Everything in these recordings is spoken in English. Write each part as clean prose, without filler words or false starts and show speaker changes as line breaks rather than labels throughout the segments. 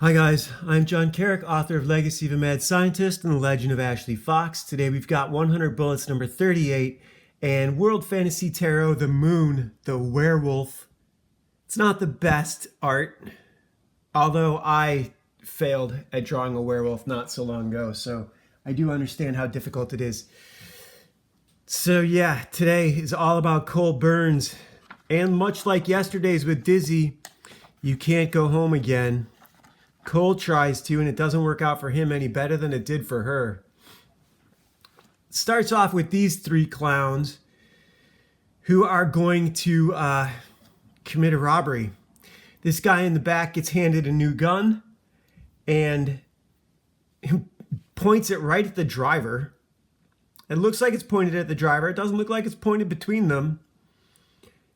Hi guys, I'm John Carrick, author of Legacy of a Mad Scientist and The Legend of Ashley Fox. Today we've got 100 Bullets number 38 and World Fantasy Tarot, The Moon, the Werewolf. It's not the best art, although I failed at drawing a werewolf not so long ago, so I do understand how difficult it is. So yeah, today is all about Cole Burns, and much like yesterday's with Dizzy, you can't go home again. Cole tries to, and it doesn't work out for him any better than it did for her. It starts off with these three clowns who are going to commit a robbery. This guy in the back gets handed a new gun and points it right at the driver. It looks like it's pointed at the driver. It doesn't look like it's pointed between them.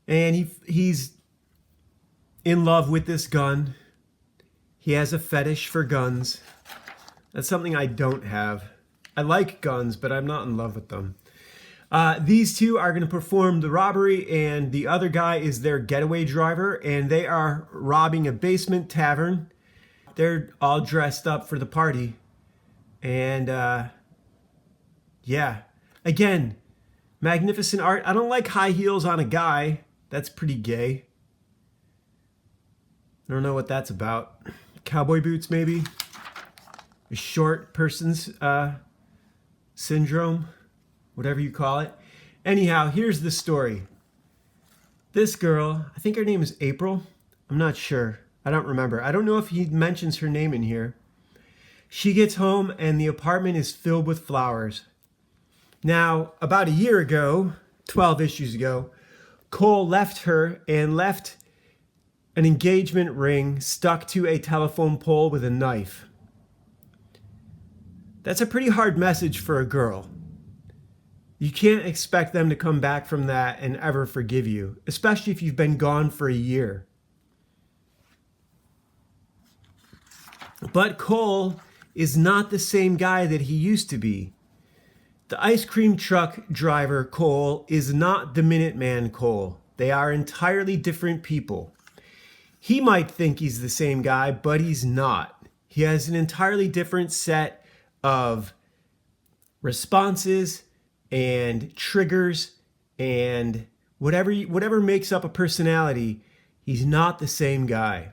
And he's in love with this gun. He has a fetish for guns. That's something I don't have. I like guns, but I'm not in love with them. These two are going to perform the robbery, and the other guy is their getaway driver, and they are robbing a basement tavern. They're all dressed up for the party. And, yeah. Again, magnificent art. I don't like high heels on a guy. That's pretty gay. I don't know what that's about. Cowboy boots, maybe? A short person's syndrome, whatever you call it. Anyhow, here's the story. This girl, I think her name is April. I'm not sure. I don't remember. I don't know if he mentions her name in here. She gets home and the apartment is filled with flowers. Now, about a year ago, 12 issues ago, Cole left her and left an engagement ring stuck to a telephone pole with a knife. That's a pretty hard message for a girl. You can't expect them to come back from that and ever forgive you, especially if you've been gone for a year. But Cole is not the same guy that he used to be. The ice cream truck driver Cole is not the Minuteman Cole. They are entirely different people. He might think he's the same guy, but he's not. He has an entirely different set of responses and triggers and whatever makes up a personality. He's not the same guy.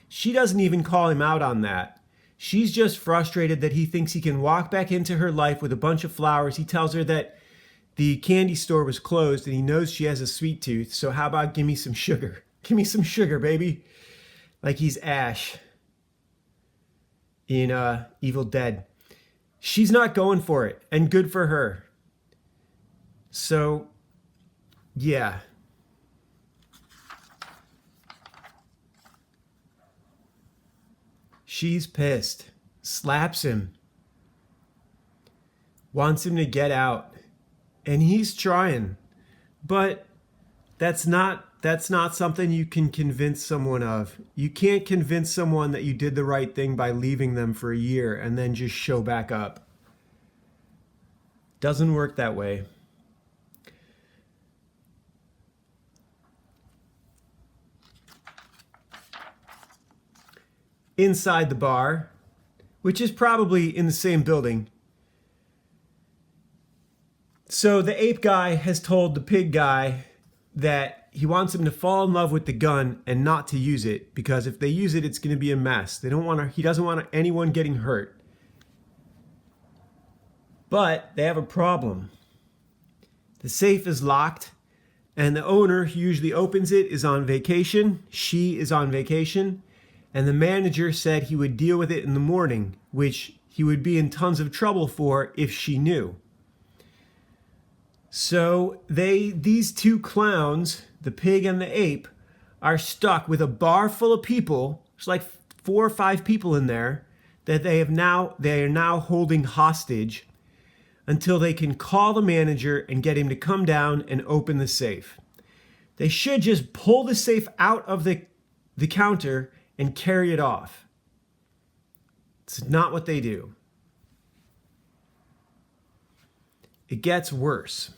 She doesn't even call him out on that. She's just frustrated that he thinks he can walk back into her life with a bunch of flowers. He tells her that the candy store was closed and he knows she has a sweet tooth. So how about give me some sugar? Give me some sugar, baby. Like he's Ash in Evil Dead. She's not going for it, and good for her. So, yeah. She's pissed. Slaps him. Wants him to get out. And he's trying. But that's not something you can convince someone of. You can't convince someone that you did the right thing by leaving them for a year and then just show back up. Doesn't work that way. Inside the bar, which is probably in the same building. So the ape guy has told the pig guy that he wants him to fall in love with the gun and not to use it, because if they use it, it's going to be a mess. He doesn't want anyone getting hurt. But they have a problem. The safe is locked, and the owner who usually opens it is on vacation. She is on vacation, and the manager said he would deal with it in the morning, which he would be in tons of trouble for if she knew. So these two clowns, the pig and the ape, are stuck with a bar full of people. There's like 4 or 5 people in there that they are now holding hostage until they can call the manager and get him to come down and open the safe. They should just pull the safe out of the counter and carry it off. It's not what they do. It gets worse.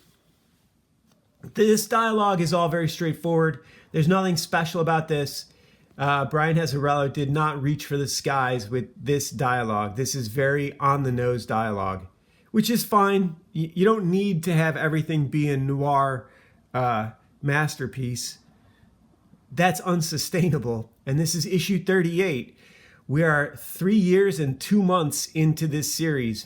This dialogue is all very straightforward. There's nothing special about this. Brian Hazarello did not reach for the skies with this dialogue. This is very on-the-nose dialogue, which is fine. You don't need to have everything be a noir masterpiece. That's unsustainable. And this is issue 38. We are 3 years and 2 months into this series,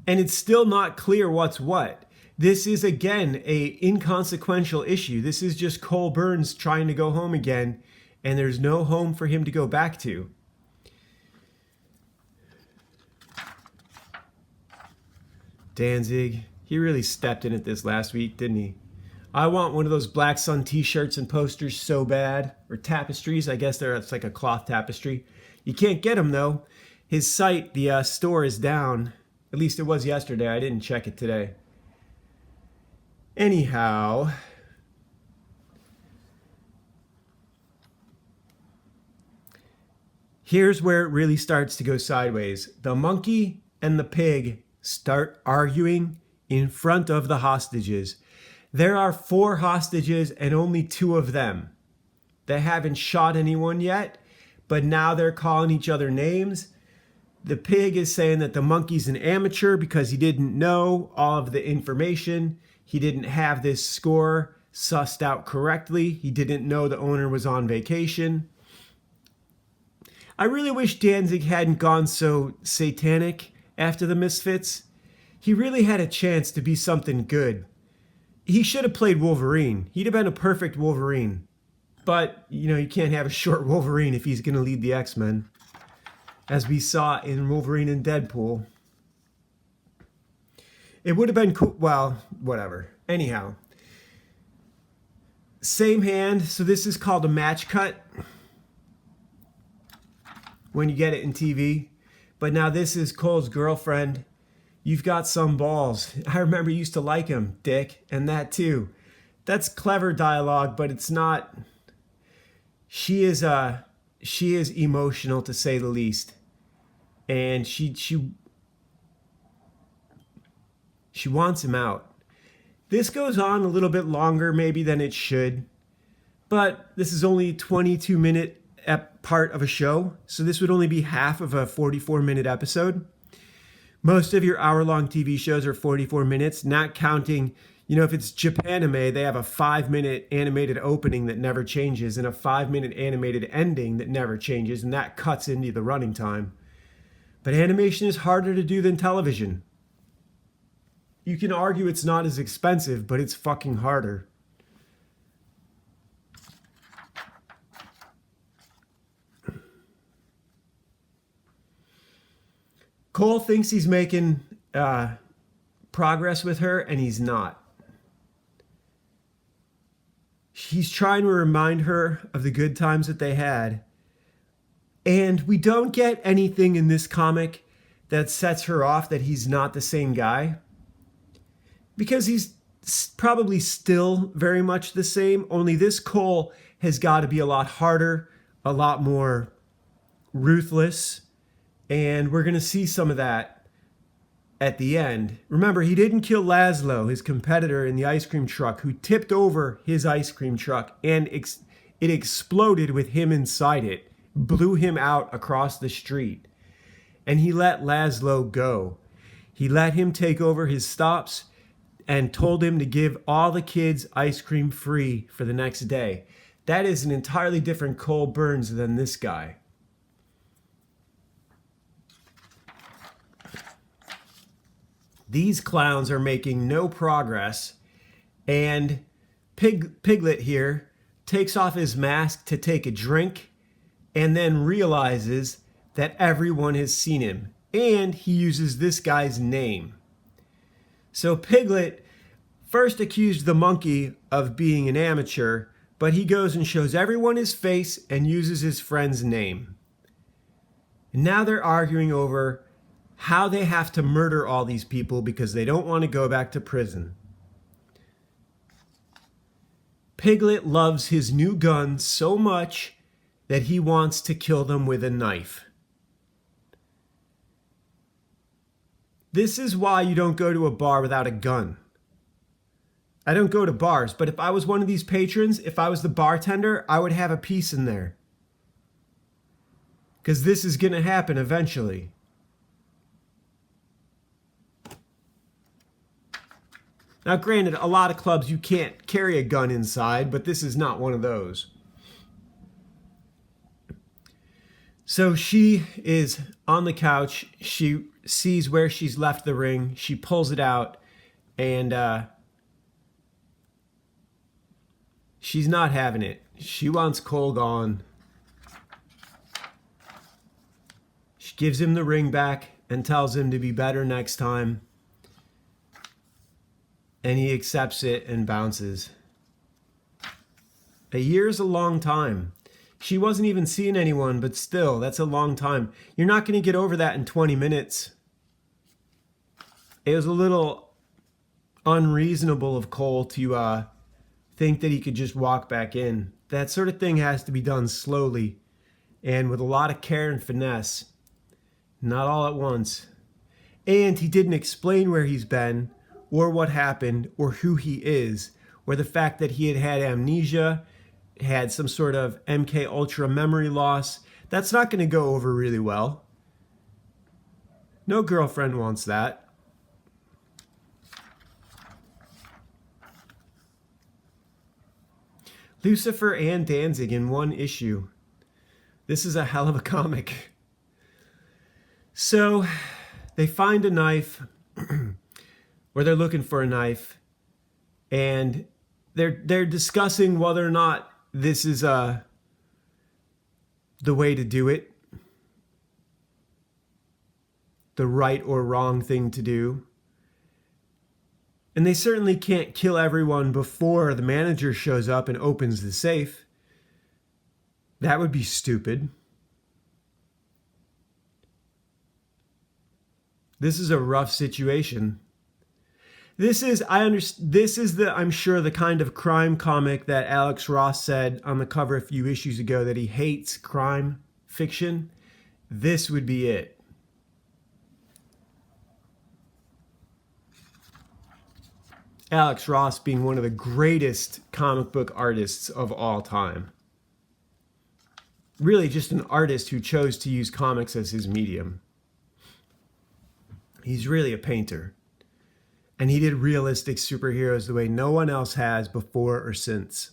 and it's still not clear what's what. This is, again, a inconsequential issue. This is just Cole Burns trying to go home again, and there's no home for him to go back to. Danzig, he really stepped in at this last week, didn't he? I want one of those Black Sun t-shirts and posters so bad. Or tapestries, I guess it's like a cloth tapestry. You can't get them, though. His site, the store, is down. At least it was yesterday. I didn't check it today. Anyhow, here's where it really starts to go sideways. The monkey and the pig start arguing in front of the hostages. There are 4 hostages and only 2 of them. They haven't shot anyone yet, but now they're calling each other names. The pig is saying that the monkey's an amateur because he didn't know all of the information. He didn't have this score sussed out correctly. He didn't know the owner was on vacation. I really wish Danzig hadn't gone so satanic after the Misfits. He really had a chance to be something good. He should have played Wolverine. He'd have been a perfect Wolverine. But, you can't have a short Wolverine if he's going to lead the X-Men, as we saw in Wolverine and Deadpool. It would have been cool. Well, whatever. Anyhow. Same hand. So this is called a match cut when you get it in TV. But now this is Cole's girlfriend. You've got some balls. I remember you used to like him, Dick, and that too. That's clever dialogue, but it's not. She is emotional, to say the least. And she wants him out. This goes on a little bit longer maybe than it should, but this is only a 22-minute part of a show, so this would only be half of a 44-minute episode. Most of your hour-long TV shows are 44 minutes, not counting, if it's Japanime, they have a 5-minute animated opening that never changes and a 5-minute animated ending that never changes, and that cuts into the running time. But animation is harder to do than television. You can argue it's not as expensive, but it's fucking harder. Cole thinks he's making progress with her, and he's not. He's trying to remind her of the good times that they had. And we don't get anything in this comic that sets her off that he's not the same guy. Because he's probably still very much the same, only this Cole has got to be a lot harder, a lot more ruthless, and we're going to see some of that at the end. Remember, he didn't kill Laszlo, his competitor in the ice cream truck, who tipped over his ice cream truck, and it exploded with him inside it, blew him out across the street. And he let Laszlo go. He let him take over his stops and told him to give all the kids ice cream free for the next day. That is an entirely different Cole Burns than this guy. These clowns are making no progress, and Piglet here takes off his mask to take a drink and then realizes that everyone has seen him, and he uses this guy's name. So Piglet first accused the monkey of being an amateur, but he goes and shows everyone his face and uses his friend's name. And now they're arguing over how they have to murder all these people because they don't want to go back to prison. Piglet loves his new gun so much that he wants to kill them with a knife. This is why you don't go to a bar without a gun. I don't go to bars, but if I was one of these patrons, if I was the bartender, I would have a piece in there. because this is going to happen eventually. Now, granted, a lot of clubs you can't carry a gun inside, but this is not one of those. So she is on the couch. She sees where she's left the ring. She pulls it out, and she's not having it. She wants Cole gone. She gives him the ring back and tells him to be better next time. And he accepts it and bounces. A year's a long time. She wasn't even seeing anyone, but still, that's a long time. You're not going to get over that in 20 minutes. It was a little unreasonable of Cole to think that he could just walk back in. That sort of thing has to be done slowly and with a lot of care and finesse. Not all at once. And he didn't explain where he's been, or what happened, or who he is, or the fact that he had amnesia, had some sort of MK Ultra memory loss. That's not going to go over really well. No girlfriend wants that. Lucifer and Danzig in one issue. This is a hell of a comic. So, they find a knife, or they're looking for a knife, and they're discussing whether or not this is the way to do it, the right or wrong thing to do. And they certainly can't kill everyone before the manager shows up and opens the safe. That would be stupid. This is a rough situation. This is I'm sure, the kind of crime comic that Alex Ross said on the cover a few issues ago that he hates crime fiction. This would be it. Alex Ross being one of the greatest comic book artists of all time. Really just an artist who chose to use comics as his medium. He's really a painter. And he did realistic superheroes the way no one else has before or since.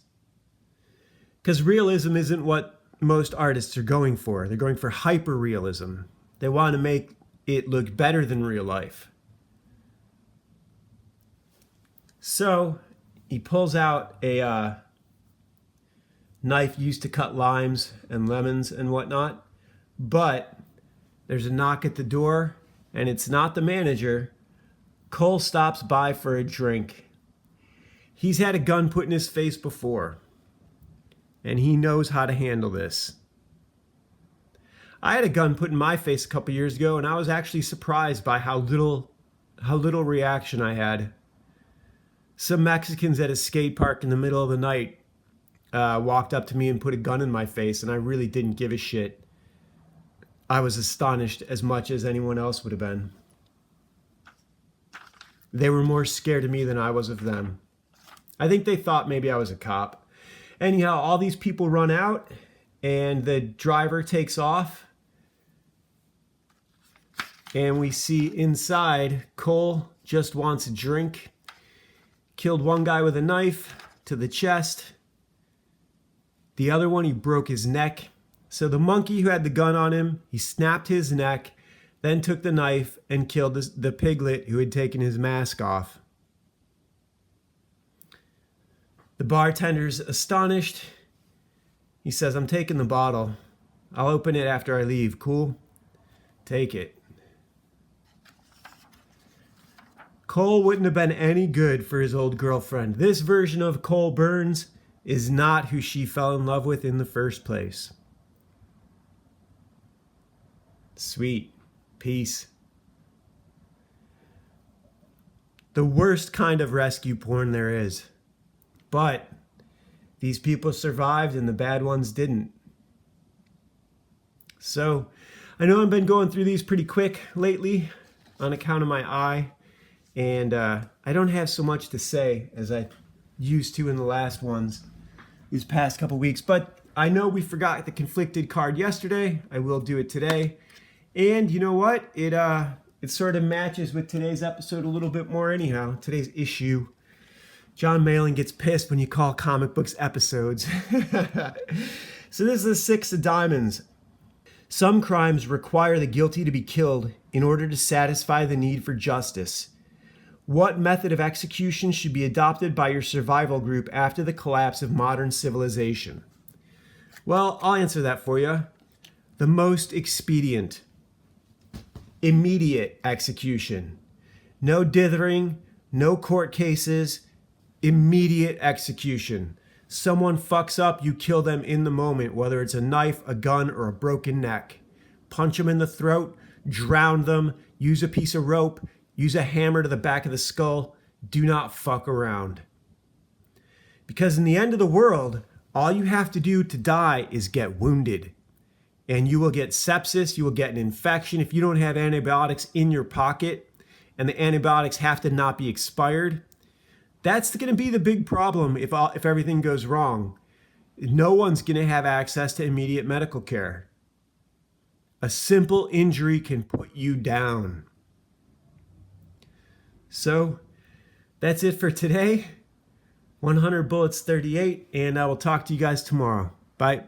Because realism isn't what most artists are going for. They're going for hyper-realism. They want to make it look better than real life. So he pulls out a knife used to cut limes and lemons and whatnot. But there's a knock at the door, and it's not the manager. Cole stops by for a drink. He's had a gun put in his face before, and he knows how to handle this. I had a gun put in my face a couple years ago, and I was actually surprised by how little reaction I had. Some Mexicans at a skate park in the middle of the night walked up to me and put a gun in my face, and I really didn't give a shit. I was astonished as much as anyone else would have been. They were more scared of me than I was of them. I think they thought maybe I was a cop. Anyhow, all these people run out, and the driver takes off. And we see inside, Cole just wants a drink. Killed one guy with a knife to the chest. The other one, he broke his neck. So the monkey who had the gun on him, he snapped his neck, then took the knife and killed the piglet who had taken his mask off. The bartender's astonished. He says, "I'm taking the bottle. I'll open it after I leave. Cool? Take it." Cole wouldn't have been any good for his old girlfriend. This version of Cole Burns is not who she fell in love with in the first place. Sweet. Peace. The worst kind of rescue porn there is. But these people survived and the bad ones didn't. So, I know I've been going through these pretty quick lately on account of my eye. And I don't have so much to say as I used to in the last ones, these past couple weeks. But I know we forgot the conflicted card yesterday. I will do it today. And you know what? It sort of matches with today's episode a little bit more anyhow. Today's issue. John Malin gets pissed when you call comic books episodes. So this is the Six of Diamonds. Some crimes require the guilty to be killed in order to satisfy the need for justice. What method of execution should be adopted by your survival group after the collapse of modern civilization? Well, I'll answer that for you. The most expedient. Immediate execution. No dithering, no court cases, immediate execution. Someone fucks up, you kill them in the moment, whether it's a knife, a gun, or a broken neck. Punch them in the throat, drown them, use a piece of rope, use a hammer to the back of the skull. Do not fuck around. Because in the end of the world, all you have to do to die is get wounded. And you will get sepsis, you will get an infection if you don't have antibiotics in your pocket, and the antibiotics have to not be expired. That's going to be the big problem if everything goes wrong. No one's going to have access to immediate medical care. A simple injury can put you down. So that's it for today. 100 Bullets 38, and I will talk to you guys tomorrow. Bye.